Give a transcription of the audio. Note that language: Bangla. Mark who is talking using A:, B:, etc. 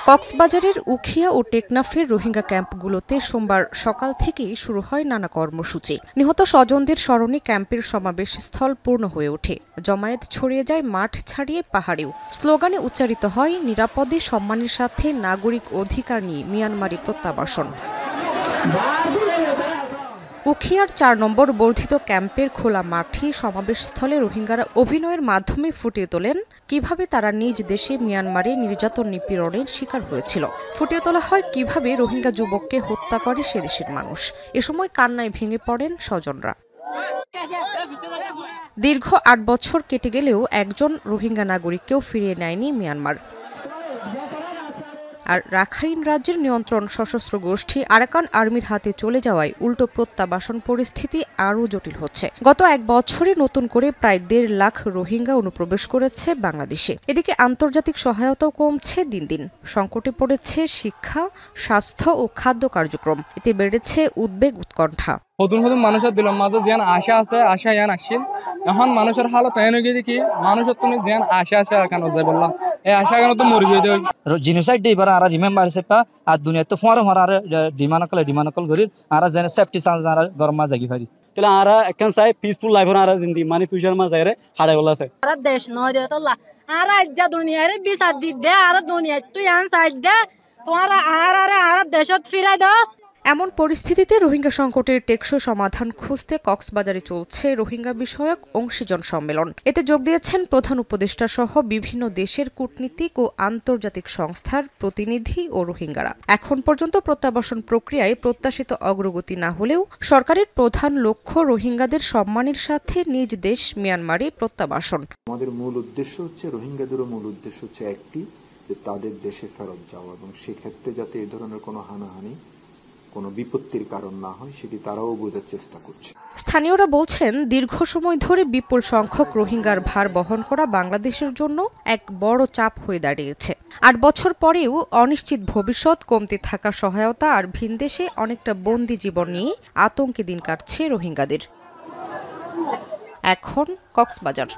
A: কক্সবাজারের উখিয়া ও টেকনাফের রোহিঙ্গা ক্যাম্পগুলোতে সোমবার সকাল থেকেই শুরু হয় নানা কর্মসূচি। নিহত স্বজনদের স্মরণে ক্যাম্পের সমাবেশস্থল পূর্ণ হয়ে ওঠে। জমায়েত ছড়িয়ে যায় মাঠ ছাড়িয়ে পাহাড়েও। স্লোগানে উচ্চারিত হয় নিরাপদে সম্মানের সাথে নাগরিক অধিকার নিয়ে মিয়ানমারি প্রত্যাবাসন। উখিয়ার ৪ নম্বর বর্ধিত ক্যাম্পের খোলা মাঠে সমাবেশস্থলে রোহিঙ্গারা অভিনয়ের মাধ্যমে ফুটিয়ে তোলেন কিভাবে তারা নিজ দেশে মিয়ানমারে নির্যাতন নিপীড়নের শিকার হয়েছিল। ফুটিয়ে তোলা হয় কিভাবে রোহিঙ্গা যুবককে হত্যা করে সে দেশের মানুষ। এ সময় কান্নায় ভেঙে পড়েন স্বজনরা। দীর্ঘ ৮ বছর কেটে গেলেও একজন রোহিঙ্গা নাগরিককেও ফিরিয়ে নেয়নি মিয়ানমার। আর রাখাইন রাজ্যের নিয়ন্ত্রণ সশস্ত্র গোষ্ঠী আরাকান আর্মির হাতে চলে যাওয়ায় উল্টো প্রত্যাবাসন পরিস্থিতি আরও জটিল হচ্ছে। গত ১ বছরে নতুন করে প্রায় ১.৫ লাখ রোহিঙ্গা অনুপ্রবেশ করেছে বাংলাদেশে। এদিকে আন্তর্জাতিক সহায়তাও কমছে দিন দিন। সংকটে পড়েছে শিক্ষা, স্বাস্থ্য ও খাদ্য কার্যক্রম। এতে বেড়েছে উদ্বেগ উৎকণ্ঠা।
B: নতুন মানুষের দিলাম মাঝে যেন আশা আছে, আশা ইয়ান আসছিল। এখন মানুষের হালত এনে গিয়ে দেখি মানুষের তুমি যেন আশা আছে আর কেন যাই বললাম এই আশা কেন তো মরে গিয়ে
C: জিনোসাইড দিবার আর রিমেম্বার সেপা আর দুনিয়া তো ফোয়ার আর ডিমানকল গরির আর যেন সেফটি চান্স আর গরম মা জাগি পারি
D: তাহলে আর একখান চাই পিসফুল লাইফ আর জিন্দি মানে ফিউচার মা যাইরে হাড়ে বলা আছে
E: আর দেশ নয় দে তো আর আজ্জা দুনিয়ার বিচার দি দে আর দুনিয়া তুই আন সাইড দে তোমার আর দেশত ফিরাই দাও।
A: এমন পরিস্থিতিতে রোহিঙ্গা সংকটের টেকসই সমাধান খুঁজতে কক্সবাজারে চলছে রোহিঙ্গা বিষয়ক অংশীজন সম্মেলন। এতে যোগ দিয়েছেন প্রধান উপদেষ্টা সহ বিভিন্ন দেশের কূটনীতিক ও আন্তর্জাতিক সংস্থার প্রতিনিধি ও রোহিঙ্গারা। এখন পর্যন্ত প্রত্যাবাসন প্রক্রিয়ায় প্রত্যাশিত অগ্রগতি না হলেও সরকারের প্রধান লক্ষ্য রোহিঙ্গাদের সম্মানের সাথে নিজ দেশ মিয়ানমারে প্রত্যাবাসন।
F: আমাদের মূল উদ্দেশ্য হচ্ছে রোহিঙ্গাদেরও মূল উদ্দেশ্য হচ্ছে একটি, যে তাদের দেশে ফেরত যাওয়া এবং সেক্ষেত্রে যাতে এ ধরনের কোনো হানাহানি কোনো বিপত্তির কারণ না হয় সেটি তারাও বোঝার চেষ্টা করছে।
A: স্থানীয়রা বলছেন দীর্ঘ সময় ধরে বিপুল সংখ্যক রোহিঙ্গার ভার বহন করা বাংলাদেশের জন্য এক বড় চাপ হয়ে দাঁড়িয়েছে। ৮ বছর পরেও অনিশ্চিত ভবিষ্যৎ, কমতে থাকা সহায়তা আর ভিনদেশে অনেকটা বন্দি জীবন নিয়ে আতঙ্কে দিন কাটছে রোহিঙ্গাদের। এখন কক্সবাজার।